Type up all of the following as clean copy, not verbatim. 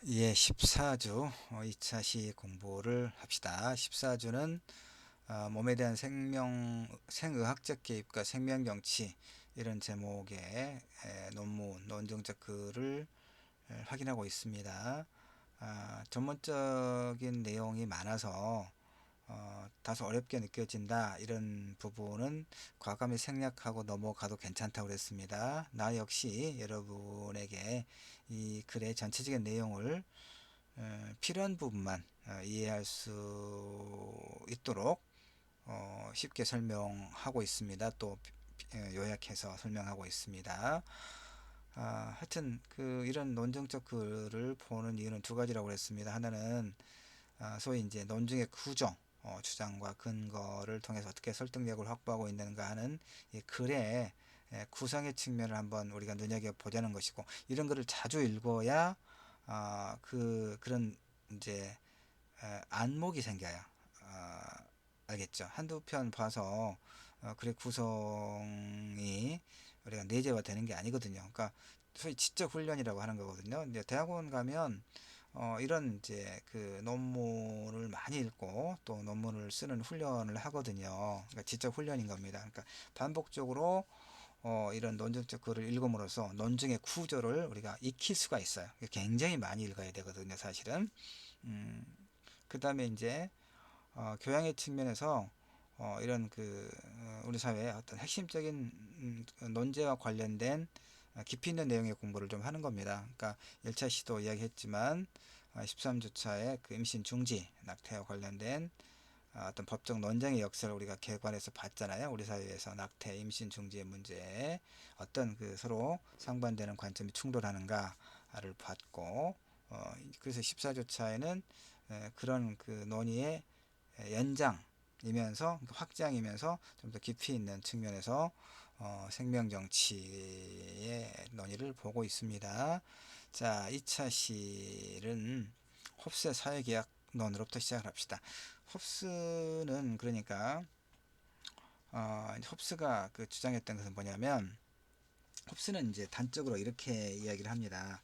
예, 14주 2차 시 공부를 합시다. 14주는 몸에 대한 생의학적 개입과 생명 정치 이런 제목의 논문, 논증적 글을 확인하고 있습니다. 전문적인 내용이 많아서 다소 어렵게 느껴진다 이런 부분은 과감히 생략하고 넘어가도 괜찮다고 그랬습니다. 나 역시 여러분에게 이 글의 전체적인 내용을 필요한 부분만 이해할 수 있도록 쉽게 설명하고 있습니다. 또 요약해서 설명하고 있습니다. 하여튼 이런 논증적 글을 보는 이유는 두 가지라고 했습니다. 하나는 소위 이제 논증의 구조, 주장과 근거를 통해서 어떻게 설득력을 확보하고 있는가 하는 이 글의 구성의 측면을 한번 우리가 눈여겨보자는 것이고, 이런 글을 자주 읽어야 그런 이제 안목이 생겨요. 어, 알겠죠? 한두 편 봐서 글의 구성이 우리가 내재화 되는 게 아니거든요. 그러니까 소위 지적 훈련이라고 하는 거거든요. 근데 대학원 가면 이런 이제 논문을 많이 읽고 또 논문을 쓰는 훈련을 하거든요. 그러니까 지적 훈련인 겁니다. 그러니까 반복적으로 이런 논증적 글을 읽음으로써 논증의 구조를 우리가 익힐 수가 있어요. 굉장히 많이 읽어야 되거든요, 사실은. 음, 그 다음에 이제 교양의 측면에서 이런 우리 사회의 어떤 핵심적인 논제와 관련된 깊이 있는 내용의 공부를 좀 하는 겁니다. 그러니까 1차 시도 이야기했지만 13주차의 임신 중지 낙태와 관련된 어떤 법적 논쟁의 역사를 우리가 개관해서 봤잖아요. 우리 사회에서 낙태, 임신 중지의 문제에 어떤 서로 상반되는 관점이 충돌하는가를 봤고, 그래서 14주차에는 그런 논의의 연장이면서 확장이면서 좀 더 깊이 있는 측면에서 생명 정치의 논의를 보고 있습니다. 자, 2차 실은 홉스의 사회계약론으로부터 시작을 합시다. 홉스는 그러니까 홉스가 주장했던 것은 뭐냐면, 홉스는 이제 단적으로 이렇게 이야기를 합니다.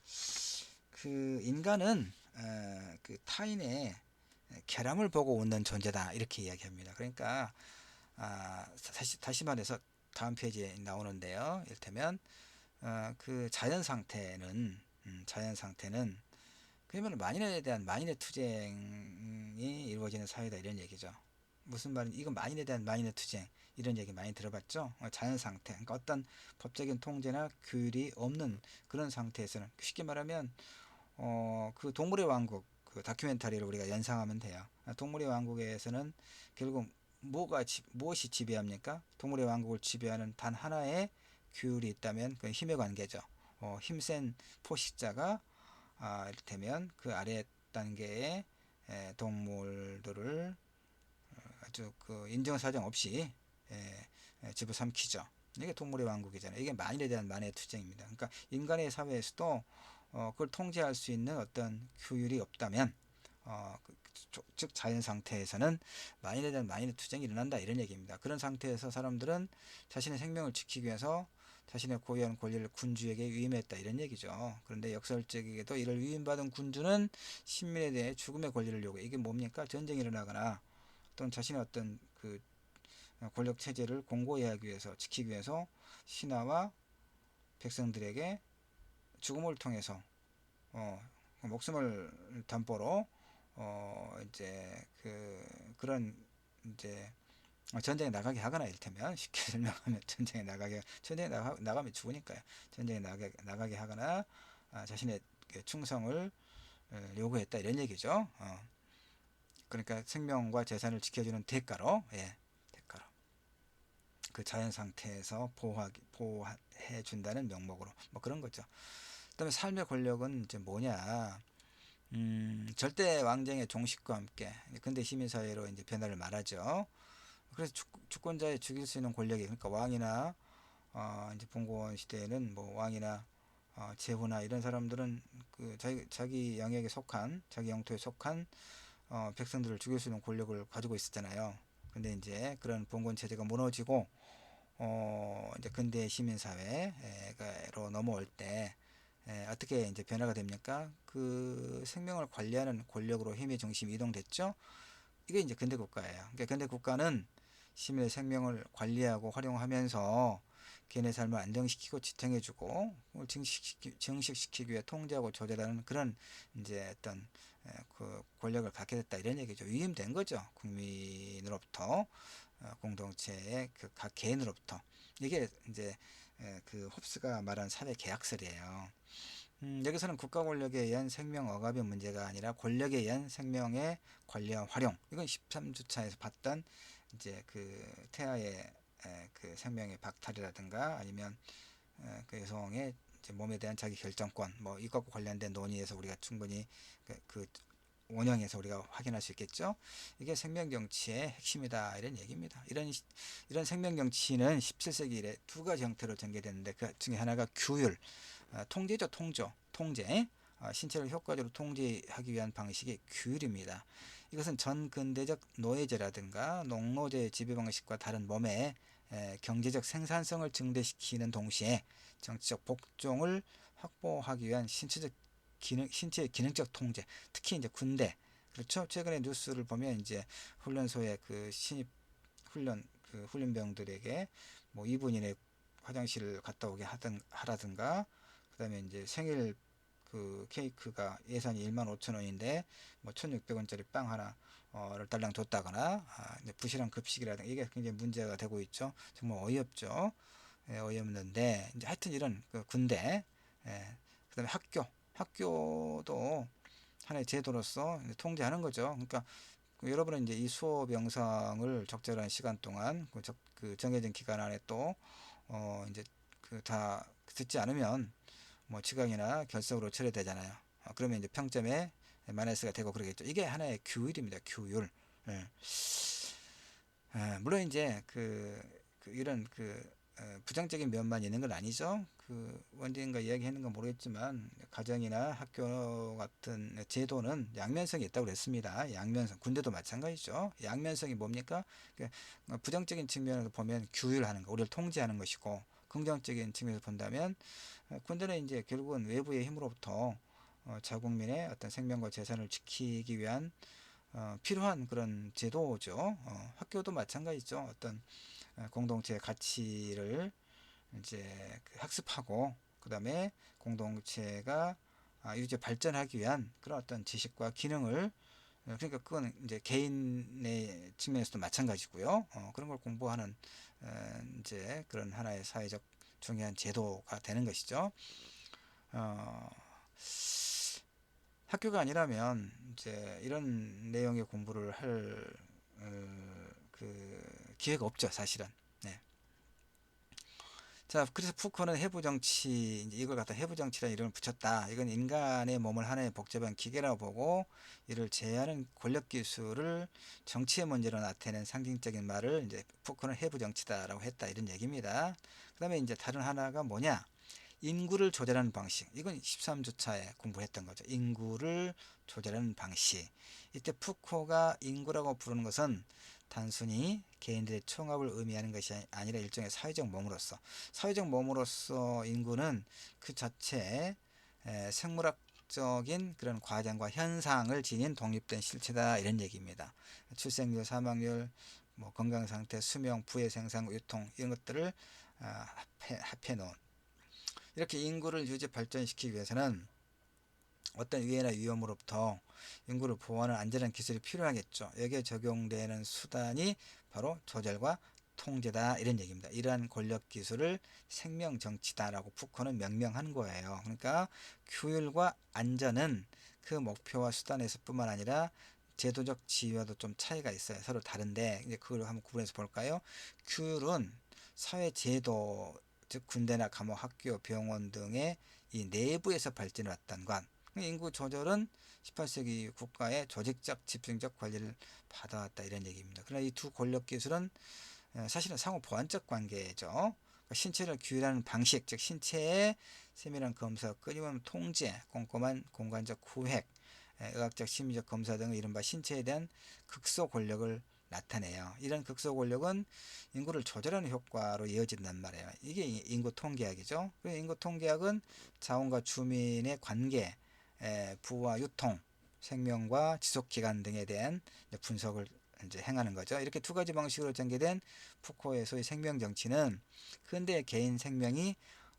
인간은 타인의 결함을 보고 웃는 존재다 이렇게 이야기합니다. 그러니까 다시 말해서 다음 페이지에 나오는데요. 이를테면 자연 상태는 그러면 만인에 대한 만인의 투쟁이 이루어지는 사회다 이런 얘기죠. 무슨 말인 이건 만인에 대한 만인의 투쟁 이런 얘기 많이 들어봤죠. 자연 상태, 그러니까 어떤 법적인 통제나 규율이 없는 그런 상태에서는 쉽게 말하면 동물의 왕국 다큐멘터리를 우리가 연상하면 돼요. 동물의 왕국에서는 결국 무엇이 지배합니까? 동물의 왕국을 지배하는 단 하나의 규율이 있다면 그건 힘의 관계죠. 힘센 포식자가 이를테면 그 아래 단계의 동물들을 아주 인정사정 없이 집어삼키죠. 이게 동물의 왕국이잖아요. 이게 만일에 대한 만의 투쟁입니다. 그러니까 인간의 사회에서도 그걸 통제할 수 있는 어떤 규율이 없다면 즉 자연 상태에서는 만인에 대한 만인의 투쟁이 일어난다 이런 얘기입니다. 그런 상태에서 사람들은 자신의 생명을 지키기 위해서 자신의 고유한 권리를 군주에게 위임했다 이런 얘기죠. 그런데 역설적이게도 이를 위임받은 군주는 신민에 대해 죽음의 권리를 요구해. 이게 뭡니까? 전쟁이 일어나거나 또는 자신의 어떤 권력 체제를 공고히 하기 위해서 지키기 위해서 신하와 백성들에게 죽음을 통해서 목숨을 담보로 이제 그런 이제 전쟁에 나가게 하거나 이를테면 쉽게 설명하면 전쟁에 나가면 죽으니까요. 전쟁에 나가게 하거나 자신의 충성을 요구했다 이런 얘기죠. 그러니까 생명과 재산을 지켜주는 대가로, 예, 대가로 그 자연 상태에서 보호해 준다는 명목으로 뭐 그런 거죠. 그다음에 삶의 권력은 이제 뭐냐? 절대 왕정의 종식과 함께 근대 시민 사회로 이제 변화를 말하죠. 그래서 주권자의 죽일 수 있는 권력이, 그러니까 왕이나 이제 봉건 시대에는 뭐 왕이나 제후나 이런 사람들은 자기 영역에 속한 자기 영토에 속한 백성들을 죽일 수 있는 권력을 가지고 있었잖아요. 근데 이제 그런 봉건 체제가 무너지고 이제 근대 시민 사회로 넘어올 때 어떻게 이제 변화가 됩니까? 그 생명을 관리하는 권력으로 힘의 중심이 이동됐죠. 이게 이제 근대 국가예요. 그러니까 근대 국가는 시민의 생명을 관리하고 활용하면서 개인의 삶을 안정시키고 지탱해주고 증식시키기 위해 통제하고 조절하는 그런 이제 어떤 그 권력을 갖게 됐다 이런 얘기죠. 위임된 거죠. 국민으로부터 공동체의 그 각 개인으로부터. 이게 이제 그 홉스가 말한 사회 계약설이에요. 여기서는 국가 권력에 의한 생명 억압의 문제가 아니라 권력에 의한 생명의 관리와 활용. 이건 13주차에서 봤던 이제 그 태아의 그 생명의 박탈이라든가 아니면 그 여성의 이제 몸에 대한 자기 결정권 뭐 이것과 관련된 논의에서 우리가 충분히 그 원형에서 우리가 확인할 수 있겠죠. 이게 생명 정치의 핵심이다 이런 얘기입니다. 이런 생명 정치는 17세기 이래 두 가지 형태로 전개됐는데 그 중에 하나가 규율, 통제죠, 통제. 신체를 효과적으로 통제하기 위한 방식이 규율입니다. 이것은 전근대적 노예제라든가 농노제의 지배 방식과 다른 몸의 경제적 생산성을 증대시키는 동시에 정치적 복종을 확보하기 위한 신체의 기능적 통제, 특히 이제 군대, 그렇죠. 최근에 뉴스를 보면 이제 훈련소에 그 신입 그 훈련병들에게 뭐 2분 이내 화장실을 갔다 오게 하라든가, 그다음에 이제 생일 그 케이크가 예산이 15,000원인데 뭐 1,600원짜리 빵 하나를 달랑 줬다거나 부실한 급식이라든가 이게 굉장히 문제가 되고 있죠. 정말 어이없죠. 어이없는데 이제 하여튼 이런 그 군대, 그다음에 학교도 하나의 제도로서 통제하는 거죠. 그러니까 여러분은 이제 이 수업 영상을 적절한 시간 동안 그 정해진 기간 안에 또 이제 그 다 듣지 않으면 뭐 지각이나 결석으로 처리되잖아요. 그러면 이제 평점에 마이너스가 되고 그러겠죠. 이게 하나의 규율입니다. 규율. 예. 물론 이제 이런 부정적인 면만 있는 건 아니죠. 그 원진가 이야기했는 건 모르겠지만 가정이나 학교 같은 제도는 양면성이 있다고 그랬습니다. 양면성. 군대도 마찬가지죠. 양면성이 뭡니까? 부정적인 측면에서 보면 규율하는 거, 우리를 통제하는 것이고, 긍정적인 측면에서 본다면 군대는 이제 결국은 외부의 힘으로부터 자국민의 어떤 생명과 재산을 지키기 위한 필요한 그런 제도죠. 학교도 마찬가지죠. 어떤 공동체의 가치를 이제 학습하고 그다음에 공동체가 유지 발전하기 위한 그런 어떤 지식과 기능을 그러니까 그건 이제 개인의 측면에서도 마찬가지고요. 그런 걸 공부하는 이제 그런 하나의 사회적 중요한 제도가 되는 것이죠. 어, 학교가 아니라면 이제 이런 내용의 공부를 할 그 기회가 없죠, 사실은. 네. 자, 그래서 푸코는 해부 정치, 이제 이걸 갖다 해부 정치라는 이름을 붙였다. 이건 인간의 몸을 하나의 복잡한 기계라고 보고 이를 제어하는 권력 기술을 정치의 문제로 나타내는 상징적인 말을 이제 푸코는 해부 정치다라고 했다. 이런 얘기입니다. 그다음에 이제 다른 하나가 뭐냐? 인구를 조절하는 방식. 이건 13주차에 공부했던 거죠. 인구를 조절하는 방식. 이때 푸코가 인구라고 부르는 것은 단순히 개인들의 총합을 의미하는 것이 아니라 일종의 사회적 몸으로서 인구는 그 자체에 생물학적인 그런 과정과 현상을 지닌 독립된 실체다 이런 얘기입니다. 출생률, 사망률, 뭐 건강 상태, 수명, 부의 생산, 유통 이런 것들을 합해 놓은 이렇게 인구를 유지 발전시키기 위해서는 어떤 위해나 위험으로부터 인구를 보호하는 안전한 기술이 필요하겠죠. 여기에 적용되는 수단이 바로 조절과 통제다 이런 얘기입니다. 이러한 권력 기술을 생명 정치다라고 푸코는 명명한 거예요. 그러니까 규율과 안전은 그 목표와 수단에서뿐만 아니라 제도적 지위와도 좀 차이가 있어요. 서로 다른데 이제 그걸 한번 구분해서 볼까요? 규율은 사회 제도 즉 군대나 감옥, 학교, 병원 등의 이 내부에서 발전해 왔던 것. 인구 조절은 18세기 국가의 조직적 집중적 관리를 받아왔다 이런 얘기입니다. 그러나 이 두 권력 기술은 사실은 상호 보완적 관계죠. 그러니까 신체를 규율하는 방식, 즉 신체의 세밀한 검사, 끊임없는 통제, 꼼꼼한 공간적 후획, 의학적 심리적 검사 등의 이른바 신체에 대한 극소 권력을 나타내요. 이런 극소 권력은 인구를 조절하는 효과로 이어진단 말이에요. 이게 인구 통계학이죠. 인구 통계학은 자원과 주민의 관계, 부와 유통, 생명과 지속 기간 등에 대한 분석을 이제 행하는 거죠. 이렇게 두 가지 방식으로 전개된 푸코의 소위 생명 정치는 근대 개인 생명이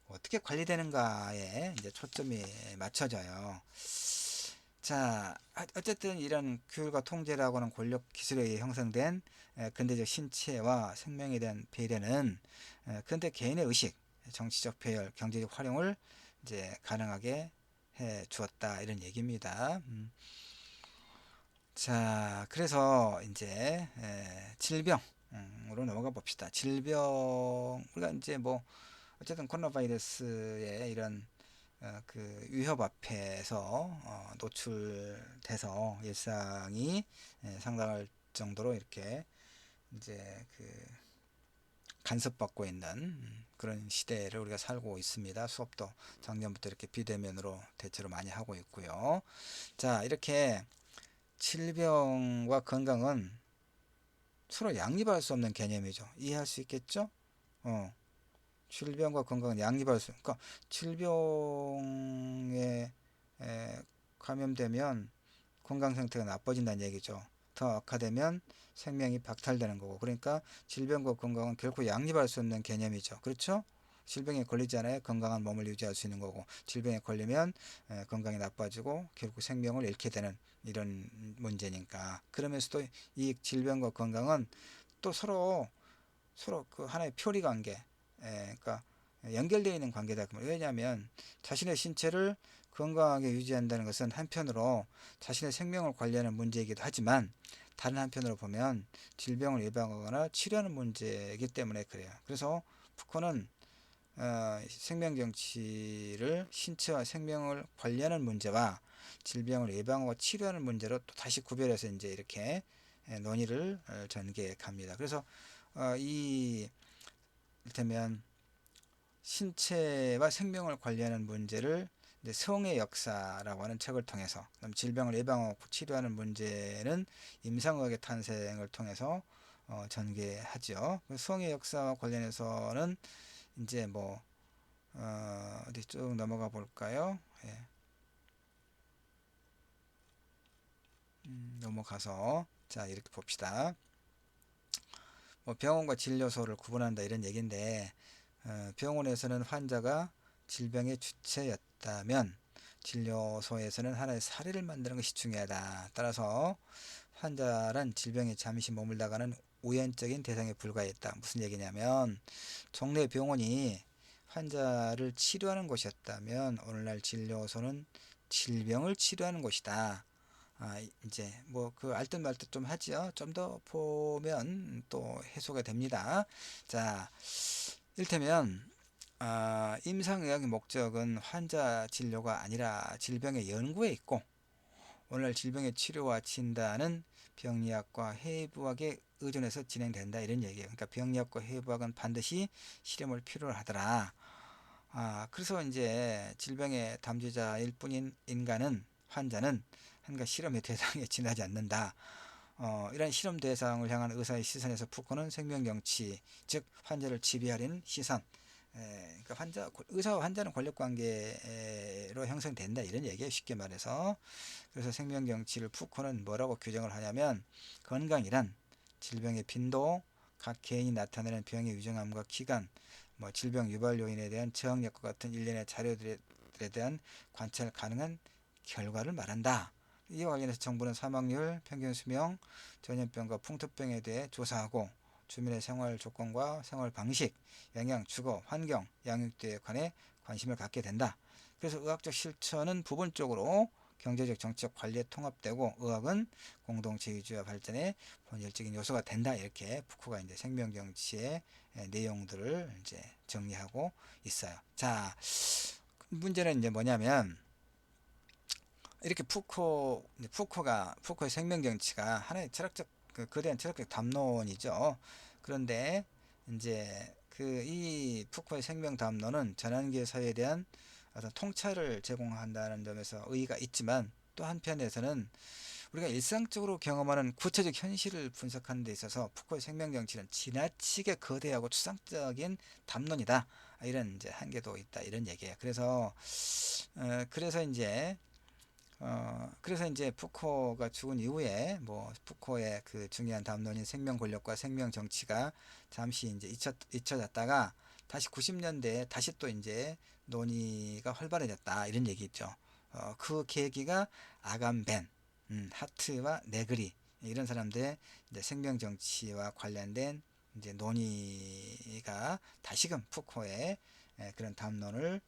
어떻게 관리되는가에 이제 초점이 맞춰져요. 자, 어쨌든 이런 규율과 통제라고 하는 권력 기술에 의해 형성된 근대적 신체와 생명에 대한 배려는 근대 개인의 의식, 정치적 배열, 경제적 활용을 이제 가능하게 해 주었다 이런 얘기입니다. 자, 그래서 이제 질병으로 넘어가 봅시다. 질병 우리가 이제 뭐 어쨌든 코로나 바이러스의 이런 그 위협 앞에서 노출돼서 일상이 상당할 정도로 이렇게 이제 그 간섭받고 있는 그런 시대를 우리가 살고 있습니다. 수업도 작년부터 이렇게 비대면으로 대체로 많이 하고 있고요. 자, 이렇게 질병과 건강은 서로 양립할 수 없는 개념이죠. 이해할 수 있겠죠? 질병과 건강은 양립할 수, 그러니까 질병에 감염되면 건강 상태가 나빠진다는 얘기죠. 더 악화되면 생명이 박탈되는 거고. 그러니까 질병과 건강은 결코 양립할 수 없는 개념이죠. 그렇죠? 질병에 걸리지 않아야 건강한 몸을 유지할 수 있는 거고, 질병에 걸리면 건강이 나빠지고 결국 생명을 잃게 되는 이런 문제니까. 그러면서도 이 질병과 건강은 또 서로 그 하나의 표리 관계, 그러니까 연결되어 있는 관계다. 왜냐하면 자신의 신체를 건강하게 유지한다는 것은 한편으로 자신의 생명을 관리하는 문제이기도 하지만 다른 한편으로 보면 질병을 예방하거나 치료하는 문제이기 때문에 그래요. 그래서 푸코는 생명 정치를 신체와 생명을 관리하는 문제와 질병을 예방하고 치료하는 문제로 또 다시 구별해서 이제 이렇게 논의를 전개해 갑니다. 그래서 이를테면 신체와 생명을 관리하는 문제를 이제 성의 역사라고 하는 책을 통해서, 그다음 질병을 예방하고 치료하는 문제는 임상의학의 탄생을 통해서 전개하죠. 성의 역사와 관련해서는 이제 뭐 어디 쭉 넘어가 볼까요? 예. 넘어가서 자 이렇게 봅시다. 뭐 병원과 진료소를 구분한다 이런 얘기인데 병원에서는 환자가 질병의 주체였다면 진료소에서는 하나의 사례를 만드는 것이 중요하다. 따라서 환자란 질병에 잠시 머물다가는 우연적인 대상에 불과했다. 무슨 얘기냐면 동네 병원이 환자를 치료하는 곳이었다면 오늘날 진료소는 질병을 치료하는 곳이다. 이제 뭐 그 알듯 말듯 좀 하죠. 좀 더 보면 또 해소가 됩니다. 자, 이를테면 임상의학의 목적은 환자 진료가 아니라 질병의 연구에 있고 오늘날 질병의 치료와 진단은 병리학과 해부학에 의존해서 진행된다 이런 얘기예요. 그러니까 병리학과 해부학은 반드시 실험을 필요로 하더라. 그래서 이제 질병의 담주자일 뿐인 환자는 한가 실험의 대상에 지나지 않는다. 이런 실험 대상을 향한 의사의 시선에서 푸코는 생명정치, 즉 환자를 지배하려는 시선, 그러니까 의사와 환자는 권력관계로 형성된다 이런 얘기예요. 쉽게 말해서. 그래서 생명정치를 푸코는 뭐라고 규정을 하냐면 건강이란 질병의 빈도, 각 개인이 나타내는 병의 유정함과 기간, 뭐 질병 유발 요인에 대한 저항력과 같은 일련의 자료들에 대한 관찰 가능한 결과를 말한다. 이와 관련해서 정부는 사망률, 평균 수명, 전염병과 풍토병에 대해 조사하고 주민의 생활 조건과 생활 방식, 영양, 주거, 환경, 양육 등에 관해 관심을 갖게 된다. 그래서 의학적 실천은 부분적으로 경제적, 정치적 관리에 통합되고 의학은 공동체 유지와 발전의 본질적인 요소가 된다. 이렇게 푸코가 이제 생명 정치의 내용들을 이제 정리하고 있어요. 자, 문제는 이제 뭐냐면 이렇게 푸코의 생명 정치가 하나의 철학적 거대한 철학적 담론이죠. 그런데 이제 이 푸코의 생명 담론은 전환기의 사회에 대한 어떤 통찰을 제공한다는 점에서 의의가 있지만 또 한편에서는 우리가 일상적으로 경험하는 구체적 현실을 분석하는 데 있어서 푸코의 생명 정치는 지나치게 거대하고 추상적인 담론이다. 이런 이제 한계도 있다. 이런 얘기예요. 그래서 이제 푸코가 죽은 이후에 뭐 푸코의 그 중요한 담론인 생명 권력과 생명 정치가 잠시 이제 잊혀졌다가 다시 90년대에 다시 또 이제 논의가 활발해졌다. 이런 얘기 있죠. 그 계기가 아감 벤, 하트와 네그리 이런 사람들의 이제 생명 정치와 관련된 이제 논의가 다시금 푸코의 그런 담론을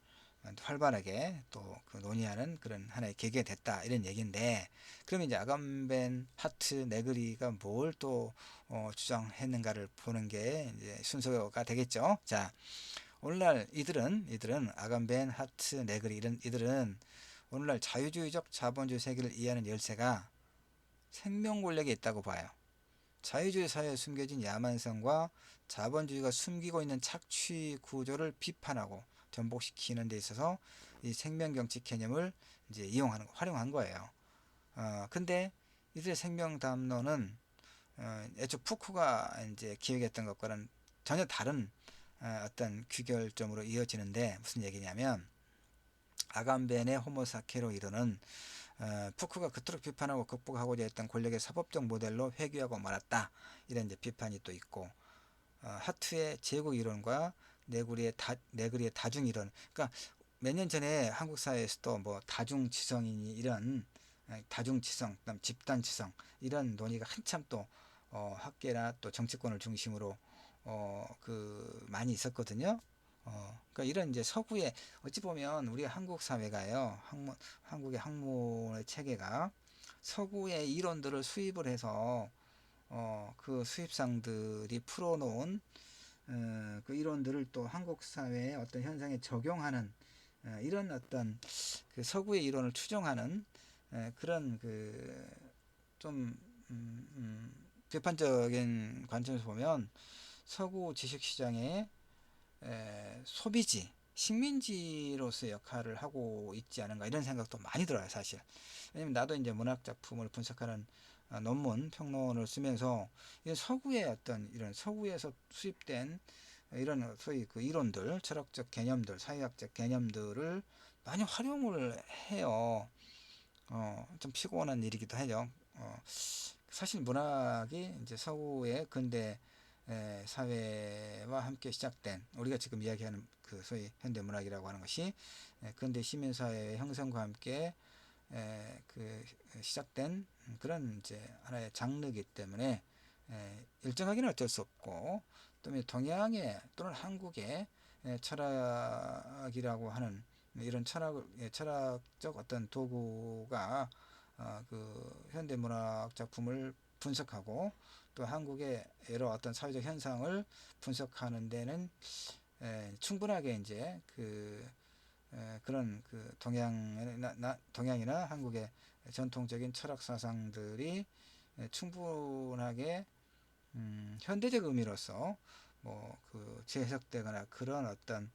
활발하게 또 그 논의하는 그런 하나의 계기가 됐다 이런 얘기인데, 그러면 이제 아감벤, 하트, 네그리가 뭘 또 주장했는가를 보는 게 이제 순서가 되겠죠. 자, 오늘날 이들은 아감벤, 하트, 네그리 이들은 오늘날 자유주의적 자본주의 세계를 이해하는 열쇠가 생명 권력에 있다고 봐요. 자유주의 사회에 숨겨진 야만성과 자본주의가 숨기고 있는 착취 구조를 비판하고 전복시키는 데 있어서 이 생명경치 개념을 이제 활용한 거예요. 근데 이들의 생명 담론은 애초 푸코가 이제 기획했던 것과는 전혀 다른 어떤 귀결점으로 이어지는데, 무슨 얘기냐면 아감벤의 호모사케로 이르는 푸크가 그토록 비판하고 극복하고자 했던 권력의 사법적 모델로 회귀하고 말았다. 이런 이제 비판이 또 있고, 하투의 제국 이론과 네그리의 다중 이론. 그러니까 몇 년 전에 한국 사회에서도 뭐 다중지성이니 이런 다중지성, 그다음 집단지성 이런 논의가 한참 또 학계나 또 정치권을 중심으로 그 많이 있었거든요. 그러니까 이런 이제 서구의, 어찌 보면 우리 한국 사회가요, 한국의 학문의 체계가 서구의 이론들을 수입을 해서 그 수입상들이 풀어놓은 그 이론들을 또 한국 사회의 어떤 현상에 적용하는 이런 어떤 그 서구의 이론을 추종하는 그런 그 좀 비판적인 관점에서 보면 서구 주식시장의 소비지, 식민지로서의 역할을 하고 있지 않은가 이런 생각도 많이 들어요, 사실. 왜냐면 나도 이제 문학 작품을 분석하는 논문 평론을 쓰면서 서구의 어떤 이런 서구에서 수입된 이런 소위 그 이론들, 철학적 개념들, 사회학적 개념들을 많이 활용을 해요. 좀 피곤한 일이기도 해요. 사실 문학이 이제 서구의 근대 사회와 함께 시작된, 우리가 지금 이야기하는 그 소위 현대 문학이라고 하는 것이 근대 시민 사회의 형성과 함께 그 시작된 그런 이제 하나의 장르이기 때문에 일정하기는 어쩔 수 없고, 또 동양의 또는 한국의 철학이라고 하는 이런 철학적 어떤 도구가 그 현대문학 작품을 분석하고 또 한국의 여러 어떤 사회적 현상을 분석하는 데는 충분하게 이제 그런 그 동양이나 한국의 전통적인 철학 사상들이 충분하게 현대적 의미로서 뭐 그 재해석되거나 그런 어떤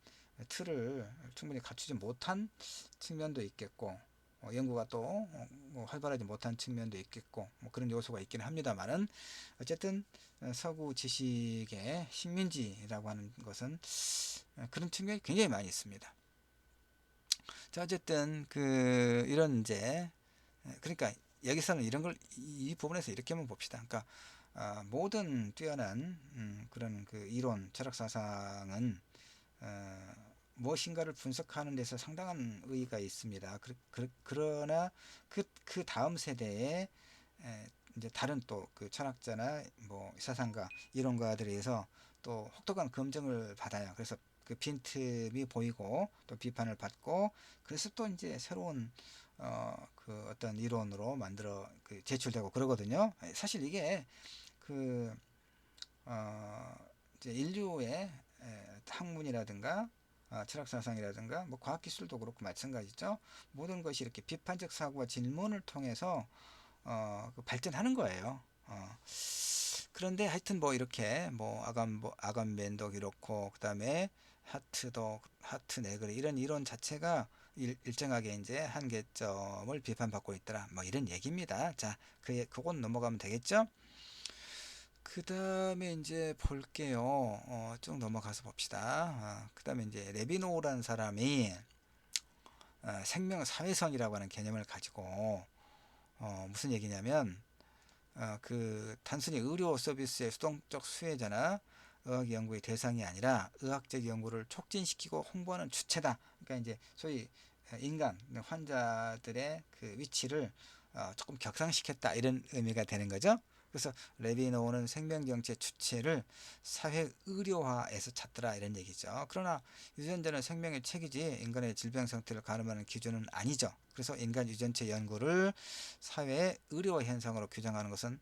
틀을 충분히 갖추지 못한 측면도 있겠고, 연구가 또뭐 활발하지 못한 측면도 있겠고, 뭐 그런 요소가 있기는 합니다만은, 어쨌든 서구 지식의 식민지라고 하는 것은 그런 측면이 굉장히 많이 있습니다. 자, 어쨌든 이런 이제 그러니까 여기서는 이런 걸 이 부분에서 이렇게 한번 봅시다. 그러니까 모든 뛰어난 그런 그 이론 철학 사상은 무엇인가를 분석하는 데서 상당한 의의가 있습니다. 그러나 그 다음 세대에 이제 다른 또 그 철학자나 뭐 사상가 이론가들에 의해서 또 혹독한 검증을 받아요. 그래서 그 빈틈이 보이고 또 비판을 받고, 그래서 또 이제 새로운 그 어떤 이론으로 만들어 제출되고 그러거든요. 사실 이게 그 이제 인류의 학문이라든가 철학사상이라든가 뭐 과학기술도 그렇고 마찬가지죠. 모든 것이 이렇게 비판적 사고와 질문을 통해서 그 발전하는 거예요. 그런데 하여튼 뭐 이렇게 뭐 아감벤도 그렇고, 그 다음에 하트 네그리 이런 이론 자체가 일정하게 이제 한계점을 비판받고 있더라. 뭐 이런 얘기입니다. 자, 그건 넘어가면 되겠죠? 그 다음에 이제 볼게요. 쭉 넘어가서 봅시다. 그 다음에 이제 레비노라는 사람이 생명 사회성이라고 하는 개념을 가지고 무슨 얘기냐면 그 단순히 의료 서비스의 수동적 수혜자나 의학 연구의 대상이 아니라 의학적 연구를 촉진시키고 홍보하는 주체다. 그러니까 이제 소위 인간 환자들의 그 위치를 조금 격상시켰다 이런 의미가 되는 거죠. 그래서 레비노는 생명정치의 주체를 사회 의료화에서 찾더라 이런 얘기죠. 그러나 유전자는 생명의 책이지 인간의 질병 상태를 가늠하는 기준은 아니죠. 그래서 인간 유전체 연구를 사회 의료 현상으로 규정하는 것은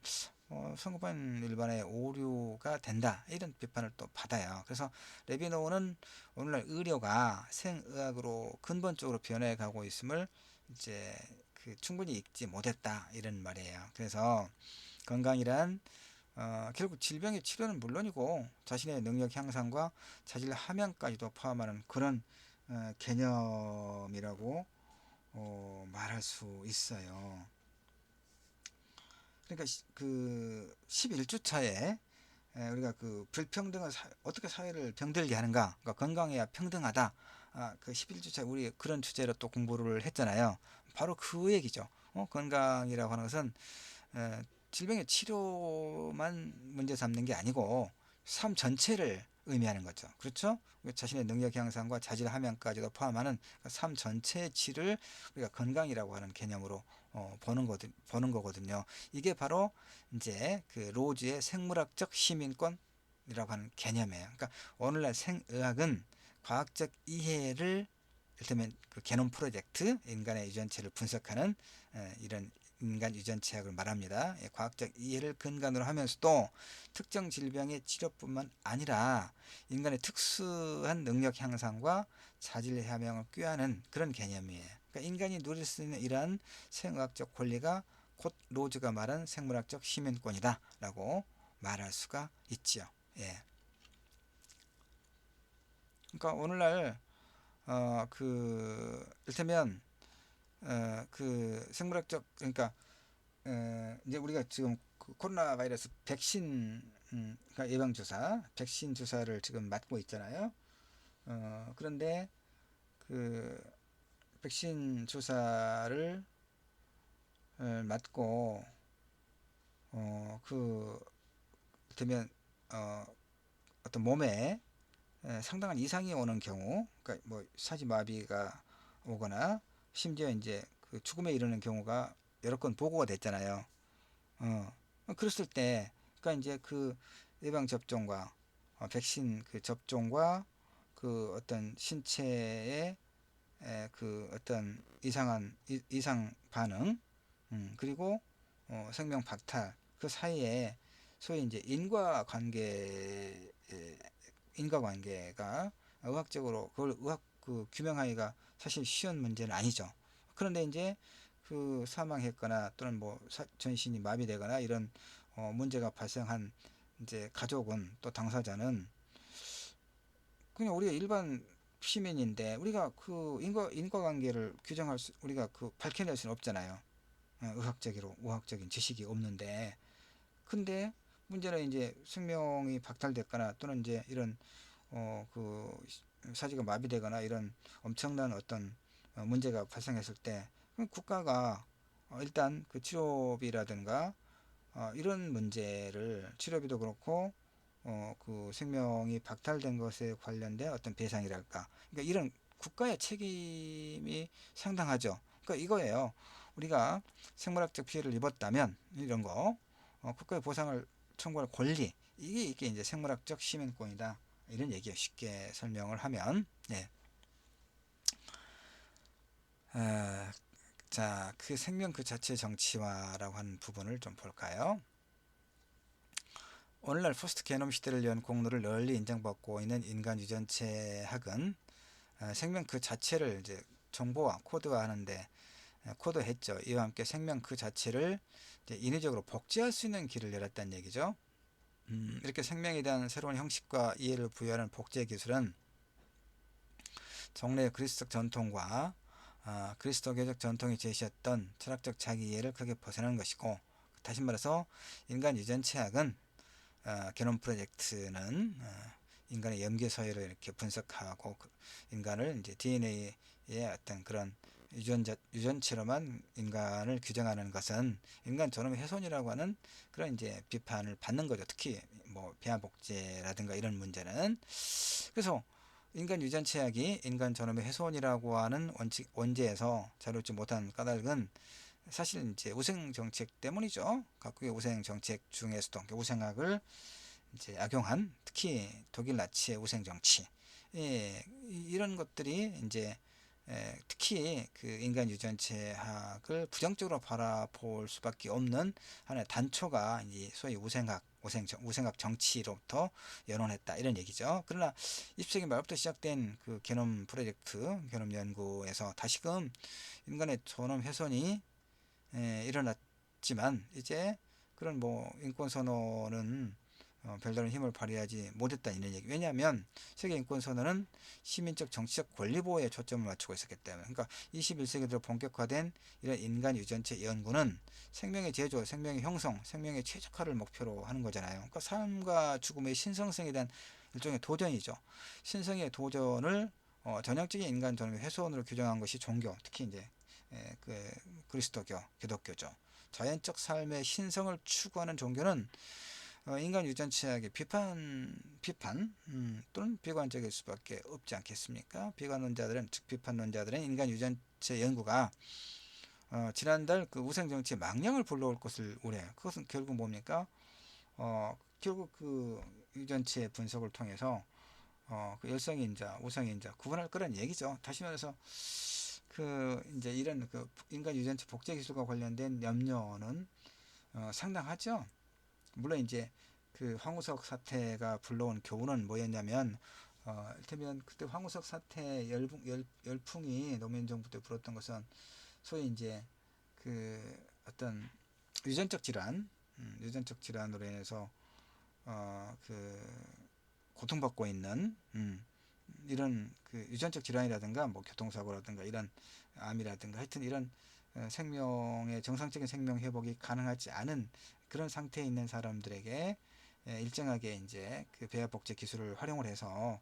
성급한 일반의 오류가 된다 이런 비판을 또 받아요. 그래서 레비노는 오늘날 의료가 생의학으로 근본적으로 변해가고 있음을 이제 그 충분히 읽지 못했다 이런 말이에요. 그래서 건강이란 결국 질병의 치료는 물론이고 자신의 능력 향상과 자질 함양까지도 포함하는 그런 개념이라고 말할 수 있어요. 그러니까 그 11주 차에 우리가 그 불평등을 어떻게 사회를 병들게 하는가, 그러니까 건강해야 평등하다. 그 11주차 우리 그런 주제로 또 공부를 했잖아요. 바로 그 얘기죠. 건강이라고 하는 것은 질병의 치료만 문제 삼는 게 아니고 삶 전체를 의미하는 거죠. 그렇죠? 자신의 능력 향상과 자질 함양까지도 포함하는 삶 전체의 질을 우리가 건강이라고 하는 개념으로 보는 거거든요. 이게 바로 이제 그 로즈의 생물학적 시민권이라고 하는 개념이에요. 그러니까 오늘날 생의학은 과학적 이해를 이를테면 그 게놈 프로젝트 인간의 유전체를 분석하는 이런 인간 유전체학을 말합니다. 과학적 이해를 근간으로 하면서도 특정 질병의 치료뿐만 아니라 인간의 특수한 능력 향상과 자질 함양을 꾀하는 그런 개념이에요. 그러니까 인간이 누릴 수 있는 이러한 생의학적 권리가 곧 로즈가 말한 생물학적 시민권이다 라고 말할 수가 있지요. 예. 그러니까 오늘날 이를테면 그 생물학적 그러니까 이제 우리가 지금 그 코로나 바이러스 백신 그러니까 예방 주사, 백신 주사를 지금 맞고 있잖아요. 그런데 그 백신 주사를 맞고 그 되면 어떤 몸에 상당한 이상이 오는 경우, 그러니까 뭐 사지마비가 오거나 심지어 이제 그 죽음에 이르는 경우가 여러 건 보고가 됐잖아요. 어, 그랬을 때, 그러니까 이제 그 예방 접종과 백신 그 접종과 그 어떤 신체의 그 어떤 이상 반응, 그리고 생명 박탈 그 사이에 소위 이제 인과관계가 의학적으로 그걸 의학 그 규명하기가 사실 쉬운 문제는 아니죠. 그런데 이제 그 사망했거나 또는 뭐 전신이 마비되거나 이런 문제가 발생한 이제 가족은 또 당사자는 그냥 우리가 일반 시민인데 우리가 그 인과관계를 우리가 그 밝혀낼 수는 없잖아요. 의학적으로 의학적인 지식이 없는데 근데 문제는 이제 생명이 박탈됐거나 또는 이제 이런 그 사지가 마비되거나 이런 엄청난 어떤 문제가 발생했을 때 국가가 일단 그 치료비라든가 이런 문제를 치료비도 그렇고 그 생명이 박탈된 것에 관련된 어떤 배상이랄까 그러니까 이런 국가의 책임이 상당하죠. 그러니까 이거예요. 우리가 생물학적 피해를 입었다면 이런 거 국가의 보상을 청구할 권리 이게 이제 생물학적 시민권이다. 이런 얘기예요. 쉽게 설명을 하면 네. 자, 그 생명 그 자체 정치화라고 하는 부분을 좀 볼까요? 오늘날 포스트 게놈 시대를 연 공로를 널리 인정받고 있는 인간 유전체 학은 생명 그 자체를 이제 정보화 코드화하는데 코드했죠. 이와 함께 생명 그 자체를 이제 인위적으로 복제할 수 있는 길을 열었다는 얘기죠. 이렇게 생명에 대한 새로운 형식과 이해를 부여하는 복제 기술은 종래의 그리스적 전통과 그리스도교적 전통이 제시했던 철학적 자기이해를 크게 벗어나는 것이고, 다시 말해서 인간 유전체학은 게놈 프로젝트는 인간의 염기 서열을 이렇게 분석하고 인간을 이제 DNA의 어떤 그런 유전체로만 인간을 규정하는 것은 인간 존엄의 훼손이라고 하는 그런 이제 비판을 받는 거죠. 특히 뭐 배아복제라든가 이런 문제는. 그래서 인간 유전체학이 인간 존엄의 훼손이라고 하는 원제에서 자유롭지 못한 까닭은 사실 이제 우생 정책 때문이죠. 각국의 우생 정책 중에서도 우생학을 이제 악용한, 특히 독일 나치의 우생 정치, 이런 것들이 이제 특히 그 인간 유전체학을 부정적으로 바라볼 수밖에 없는 하나의 단초가 이제 소위 우생학 정치로부터 연원했다, 이런 얘기죠. 그러나 20세기 말부터 시작된 그 게놈 프로젝트, 게놈 연구에서 다시금 인간의 존엄 훼손이 일어났지만 이제 그런 뭐 인권 선언은 별다른 힘을 발휘하지 못했다, 이런 얘기. 왜냐하면 세계 인권 선언은 시민적 정치적 권리 보호에 초점을 맞추고 있었기 때문에. 그러니까 21세기 들어 본격화된 이런 인간 유전체 연구는 생명의 제조, 생명의 형성, 생명의 최적화를 목표로 하는 거잖아요. 그러니까 삶과 죽음의 신성성에 대한 일종의 도전이죠. 신성의 도전을 전형적인 인간 존엄의 훼손으로 규정한 것이 종교, 특히 이제 그 그리스도교, 기독교죠. 자연적 삶의 신성을 추구하는 종교는 인간 유전체학의 비판 또는 비관적일 수밖에 없지 않겠습니까? 비관론자들은, 즉 비판론자들은 인간 유전체 연구가 지난달 그 우생정치 망령을 불러올 것을 우려해요. 그것은 결국 뭡니까? 결국 그 유전체 분석을 통해서 그 열성인자, 우성인자 구분할 거란 얘기죠. 다시 말해서 그 이제 이런 그 인간 유전체 복제 기술과 관련된 염려는 상당하죠. 물론 이제 그 황우석 사태가 불러온 교훈은 뭐였냐면, 이를테면 그때 황우석 사태 열풍이 노무현 정부 때 불었던 것은 소위 이제 그 어떤 유전적 질환으로 인해서 그 고통받고 있는 이런 그 유전적 질환이라든가 뭐 교통사고라든가 이런 암이라든가 하여튼 이런 생명의 정상적인 생명 회복이 가능하지 않은 그런 상태에 있는 사람들에게 일정하게 이제 그 배아복제 기술을 활용을 해서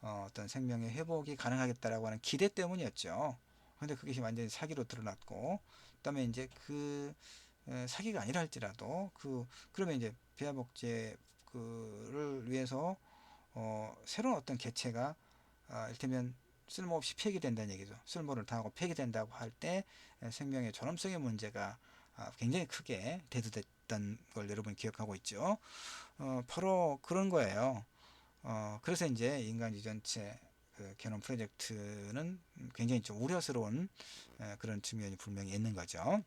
어떤 생명의 회복이 가능하겠다라고 하는 기대 때문이었죠. 근데 그게 완전히 사기로 드러났고, 그다음에 이제 그 사기가 아니라 할지라도 그러면 이제 배아복제를 위해서 새로운 어떤 개체가 이를테면 쓸모없이 폐기된다는 얘기죠. 쓸모를 다하고 폐기된다고 할 때 생명의 존엄성의 문제가 굉장히 크게 대두됐던 걸 여러분 기억하고 있죠. 바로 그런 거예요. 그래서 이제 인간 유전체 그 게놈 프로젝트는 굉장히 좀 우려스러운 그런 측면이 분명히 있는 거죠.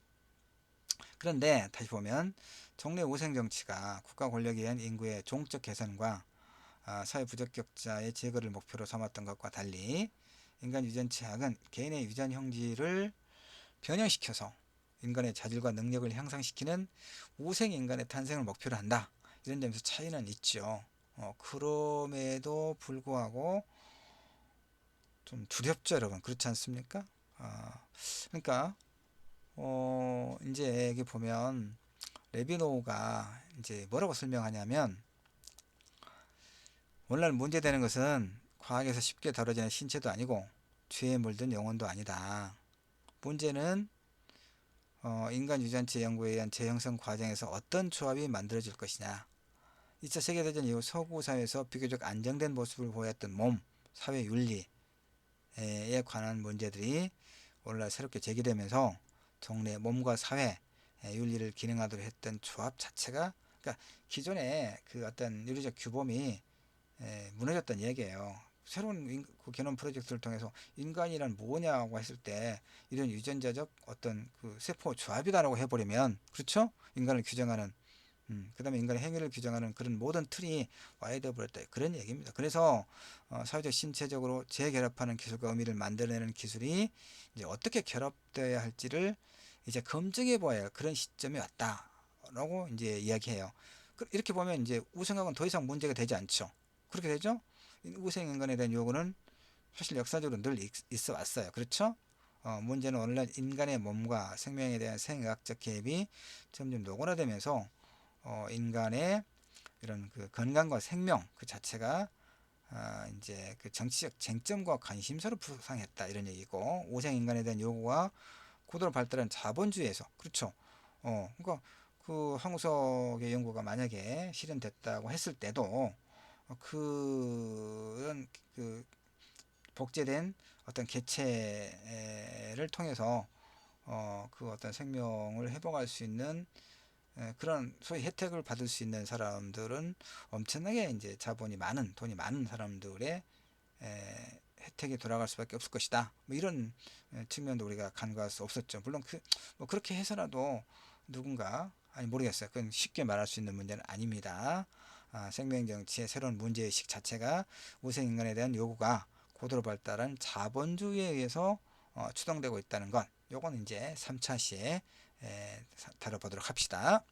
그런데 다시 보면 종래 우생 정치가 국가 권력에 의한 인구의 종적 개선과 사회 부적격자의 제거를 목표로 삼았던 것과 달리 인간 유전체학은 개인의 유전 형질을 변형시켜서 인간의 자질과 능력을 향상시키는 우생 인간의 탄생을 목표로 한다, 이런 점에서 차이는 있죠. 그럼에도 불구하고 좀 두렵죠, 여러분. 그렇지 않습니까? 그러니까 이제 여기 보면 레비노가 이제 뭐라고 설명하냐면, 오늘날 문제되는 것은 과학에서 쉽게 다뤄지는 신체도 아니고 죄에 물든 영혼도 아니다. 문제는 인간 유전체 연구에 의한 재형성 과정에서 어떤 조합이 만들어질 것이냐. 2차 세계대전 이후 서구 사회에서 비교적 안정된 모습을 보였던 몸, 사회 윤리에 관한 문제들이 오늘날 새롭게 제기되면서 종래 몸과 사회 윤리를 기능하도록 했던 조합 자체가, 그러니까 기존의 그 어떤 윤리적 규범이 무너졌다는 얘기예요. 새로운 그 개념 프로젝트를 통해서 인간이란 뭐냐고 했을 때 이런 유전자적 어떤 그 세포 조합이다라고 해버리면, 그렇죠? 인간을 규정하는 그 다음에 인간의 행위를 규정하는 그런 모든 틀이 와해되어 버렸다, 그런 얘기입니다. 그래서 사회적 신체적으로 재결합하는 기술과 의미를 만들어내는 기술이 이제 어떻게 결합되어야 할지를 이제 검증해 봐야 할 그런 시점이 왔다라고 이제 이야기해요. 이렇게 보면 이제 우생학은 더 이상 문제가 되지 않죠. 그렇게 되죠? 우생 인간에 대한 요구는 사실 역사적으로 늘 있어 왔어요. 그렇죠? 문제는 오늘날 인간의 몸과 생명에 대한 생의학적 개입이 점점 노골화되면서 인간의 이런 그 건강과 생명 그 자체가 이제 그 정치적 쟁점과 관심사로 부상했다 이런 얘기고, 오생 인간에 대한 요구가 고도로 발달한 자본주의에서, 그렇죠. 그러니까 그 황우석의 연구가 만약에 실현됐다고 했을 때도 그런 그 복제된 어떤 개체를 통해서 그 어떤 생명을 회복할 수 있는 그런 소위 혜택을 받을 수 있는 사람들은 엄청나게 이제 자본이 많은, 돈이 많은 사람들의 혜택이 돌아갈 수밖에 없을 것이다. 뭐 이런 측면도 우리가 간과할 수 없었죠. 물론 뭐 그렇게 해서라도 누군가, 아니 모르겠어요. 그건 쉽게 말할 수 있는 문제는 아닙니다. 생명 정치의 새로운 문제의식 자체가 우생 인간에 대한 요구가 고도로 발달한 자본주의에 의해서 추동되고 있다는 건, 요건 이제 3차 시에 다뤄보도록 합시다.